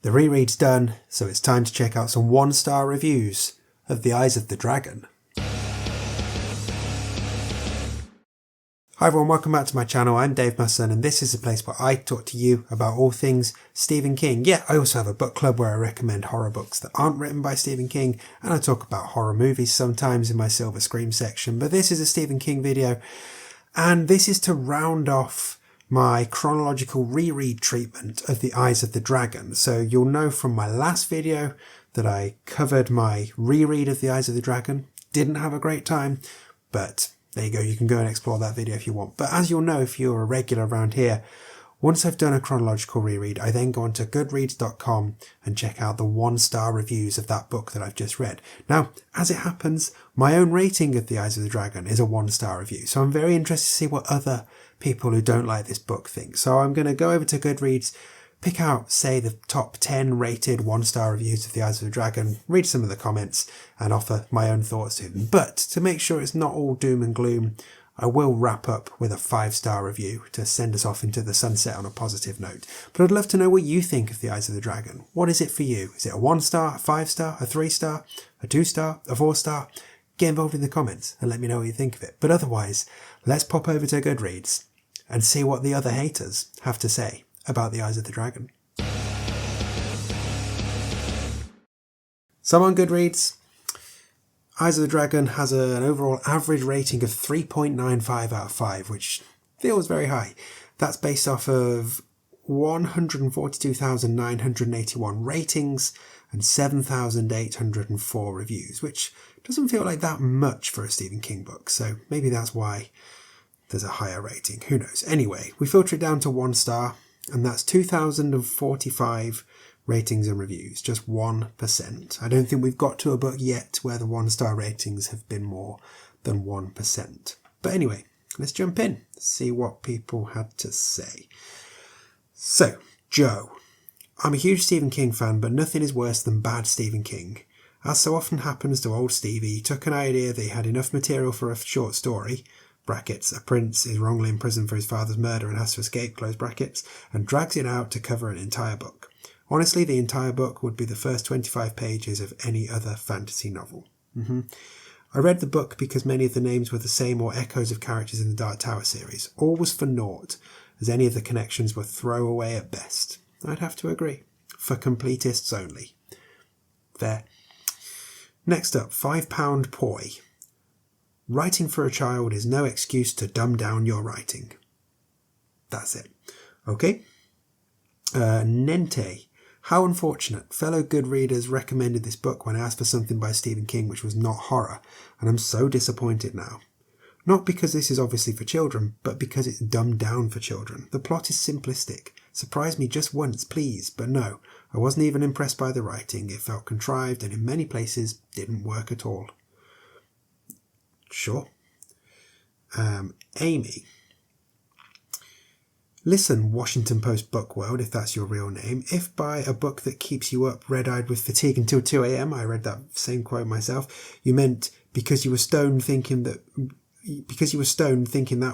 The reread's done, so it's time to check out some one-star reviews of The Eyes of the Dragon. Hi everyone, welcome back to my channel. I'm Dave Musson, and this is a place where I talk to you about all things Stephen King. Yeah, I also have a book club where I recommend horror books that aren't written by Stephen King, and I talk about horror movies sometimes in my Silver Scream section, but this is a Stephen King video, and this is to round off my chronological reread treatment of The Eyes of the Dragon. So you'll know from my last video that I covered my reread of The Eyes of the Dragon. Didn't have a great time, but there you go, you can go and explore that video if you want. But as you'll know if you're a regular around here, once I've done a chronological reread, I then go onto Goodreads.com and check out the one-star reviews of that book that I've just read. Now, as it happens, my own rating of The Eyes of the Dragon is a one-star review, so I'm very interested to see what other people who don't like this book think. So I'm going to go over to Goodreads, pick out, say, the top 10 rated one-star reviews of The Eyes of the Dragon, read some of the comments, and offer my own thoughts to them. But to make sure it's not all doom and gloom, I will wrap up with a 5-star review to send us off into the sunset on a positive note. But I'd love to know what you think of The Eyes of the Dragon. What is it for you? Is it a 1-star, a 5-star, a 3-star, a 2-star, a 4-star? Get involved in the comments and let me know what you think of it. But otherwise, let's pop over to Goodreads and see what the other haters have to say about The Eyes of the Dragon. So I'm on Goodreads. Eyes of the Dragon has an overall average rating of 3.95 out of 5, which feels very high. That's based off of 142,981 ratings and 7,804 reviews, which doesn't feel like that much for a Stephen King book, so maybe that's why there's a higher rating. Who knows? Anyway, we filter it down to 1 star, and that's 2,045 ratings and reviews, just 1%. I don't think we've got to a book yet where the 1-star ratings have been more than 1%. But anyway, let's jump in, see what people had to say. So, Joe. I'm a huge Stephen King fan, but nothing is worse than bad Stephen King. As so often happens to old Stevie, he took an idea that he had enough material for a short story, brackets, a prince is wrongly imprisoned for his father's murder and has to escape, close brackets, and drags it out to cover an entire book. Honestly, the entire book would be the first 25 pages of any other fantasy novel. I read the book because many of the names were the same or echoes of characters in the Dark Tower series. All was for naught, as any of the connections were throwaway at best. I'd have to agree. For completists only. There. Next up, £5 Poi. Writing for a child is no excuse to dumb down your writing. That's it. Okay. Nente. How unfortunate. Fellow good readers recommended this book when I asked for something by Stephen King which was not horror, and I'm so disappointed now. Not because this is obviously for children, but because it's dumbed down for children. The plot is simplistic. Surprise me just once, please, but no, I wasn't even impressed by the writing. It felt contrived and in many places didn't work at all. Sure. Amy. Listen, Washington Post Book World, if that's your real name, if by a book that keeps you up red-eyed with fatigue until 2 a.m, I read that same quote myself, you meant because you were stoned thinking that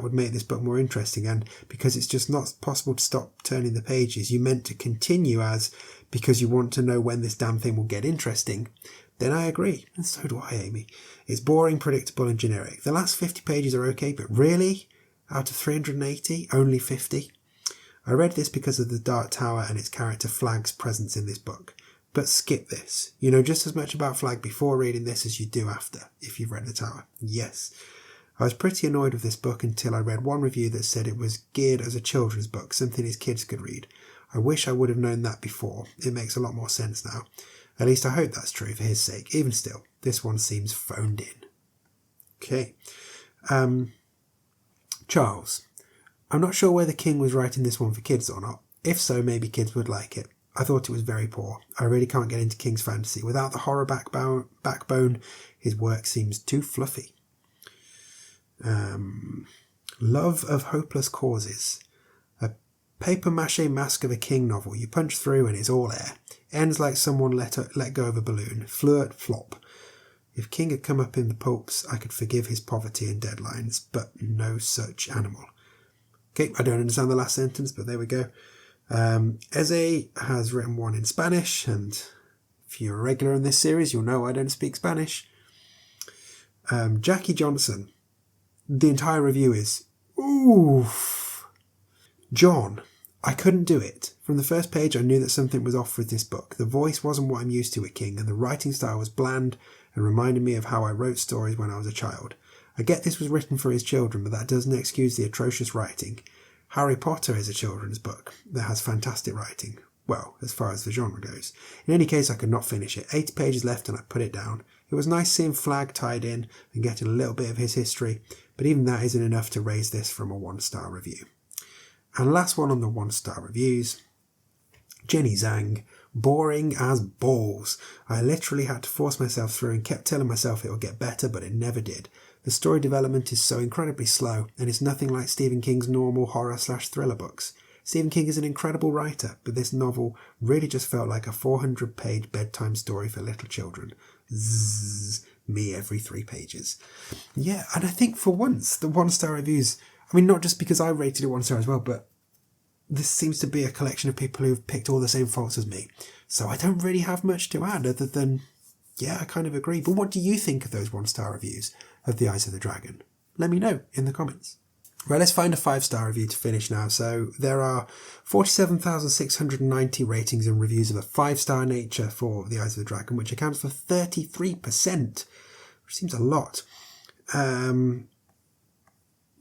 would make this book more interesting, and because it's just not possible to stop turning the pages, you meant to continue as because you want to know when this damn thing will get interesting, then I agree, and so do I, Amy. It's boring, predictable and generic. The last 50 pages are okay, but really? Out of 380, only 50? I read this because of the Dark Tower and its character Flag's presence in this book. But skip this. You know just as much about Flag before reading this as you do after, if you've read The Tower. Yes. I was pretty annoyed with this book until I read one review that said it was geared as a children's book, something his kids could read. I wish I would have known that before. It makes a lot more sense now. At least I hope that's true for his sake. Even still, this one seems phoned in. Okay. Charles. I'm not sure whether King was writing this one for kids or not. If so, maybe kids would like it. I thought it was very poor. I really can't get into King's fantasy. Without the horror backbone, his work seems too fluffy. Love of Hopeless Causes. A papier-mâché mask of a King novel. You punch through and it's all air. Ends like someone let go of a balloon. Flirt, flop. If King had come up in the pulps, I could forgive his poverty and deadlines, but no such animal. Okay, I don't understand the last sentence, but there we go. Eze has written one in Spanish, and if you're a regular in this series, you'll know I don't speak Spanish. Jackie Johnson, the entire review is, oof. John, I couldn't do it. From the first page, I knew that something was off with this book. The voice wasn't what I'm used to with King, and the writing style was bland and reminded me of how I wrote stories when I was a child. I get this was written for his children, but that doesn't excuse the atrocious writing. Harry Potter is a children's book that has fantastic writing. Well, as far as the genre goes. In any case, I could not finish it. 80 pages left and I put it down. It was nice seeing Flag tied in and getting a little bit of his history, but even that isn't enough to raise this from a 1-star review. And last one on the 1-star reviews, Jenny Zhang, boring as balls. I literally had to force myself through and kept telling myself it would get better, but it never did. The story development is so incredibly slow, and it's nothing like Stephen King's normal horror/thriller books. Stephen King is an incredible writer, but this novel really just felt like a 400-page bedtime story for little children. Zzz, me every 3 pages. Yeah, and I think for once, the 1-star reviews, I mean, not just because I rated it 1 star as well, but this seems to be a collection of people who've picked all the same faults as me. So I don't really have much to add other than, yeah, I kind of agree. But what do you think of those 1-star reviews of The Eyes of the Dragon? Let me know in the comments. Right, let's find a 5-star review to finish now. So there are 47,690 ratings and reviews of a 5-star nature for The Eyes of the Dragon, which accounts for 33%, which seems a lot.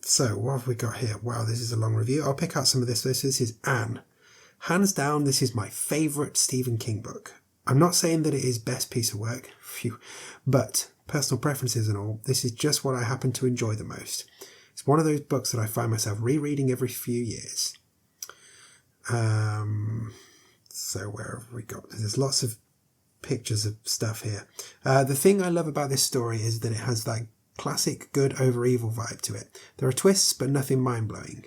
So what have we got here? Wow, this is a long review. I'll pick out some of this. This is Anne. Hands down, this is my favourite Stephen King book. I'm not saying that it is best piece of work, but personal preferences and all, this is just what I happen to enjoy the most. It's one of those books that I find myself rereading every few years. So where have we got? There's lots of pictures of stuff here. The thing I love about this story is that it has that classic good over evil vibe to it. There are twists, but nothing mind-blowing.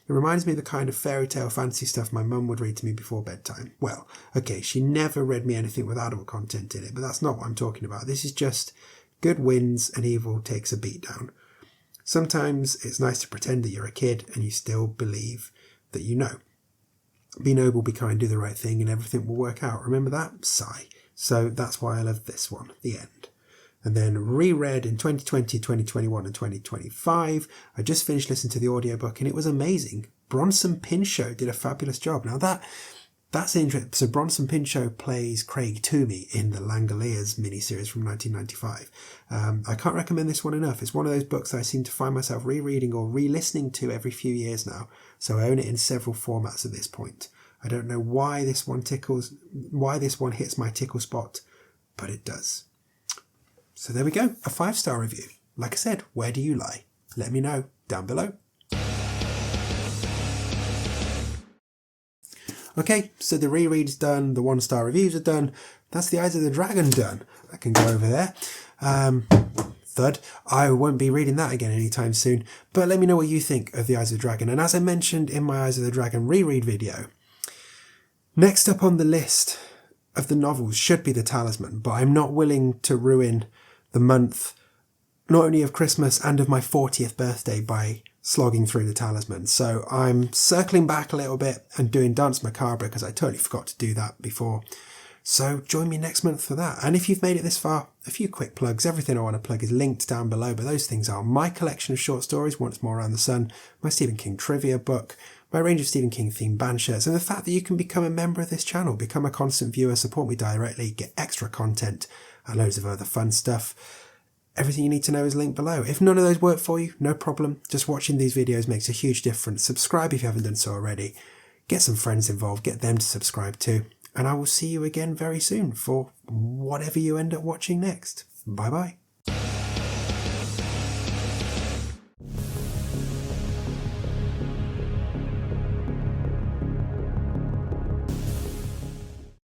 It reminds me of the kind of fairy tale fantasy stuff my mum would read to me before bedtime. Well, okay, she never read me anything with adult content in it, but that's not what I'm talking about. This is just good wins and evil takes a beat down. Sometimes it's nice to pretend that you're a kid and you still believe that you know. Be noble, be kind, do the right thing, and everything will work out. Remember that? Sigh. So that's why I love this one, the end. And then reread in 2020, 2021 and 2025. I just finished listening to the audiobook and it was amazing. Bronson Pinchot did a fabulous job. Now that's interesting. So Bronson Pinchot plays Craig Toomey in the Langoliers miniseries from 1995. I can't recommend this one enough. It's one of those books that I seem to find myself rereading or re-listening to every few years now. So I own it in several formats at this point. I don't know why this one hits my tickle spot, but it does. So there we go, a 5-star review. Like I said, where do you lie? Let me know down below. Okay, so the reread's done, the 1-star reviews are done. That's The Eyes of the Dragon done. I can go over there. Thud. I won't be reading that again anytime soon, but let me know what you think of The Eyes of the Dragon. And as I mentioned in my Eyes of the Dragon reread video, next up on the list of the novels should be The Talisman, but I'm not willing to ruin the month, not only of Christmas and of my 40th birthday, by slogging through The Talisman. So I'm circling back a little bit and doing Dance Macabre because I totally forgot to do that before. So join me next month for that. And if you've made it this far, a few quick plugs. Everything I want to plug is linked down below, but those things are my collection of short stories, Once More Around the Sun, my Stephen King trivia book, my range of Stephen King themed band shirts, and the fact that you can become a member of this channel, become a constant viewer, support me directly, get extra content and loads of other fun stuff. Everything you need to know is linked below. If none of those work for you, no problem. Just watching these videos makes a huge difference. Subscribe if you haven't done so already. Get some friends involved, get them to subscribe too. And I will see you again very soon for whatever you end up watching next. Bye bye.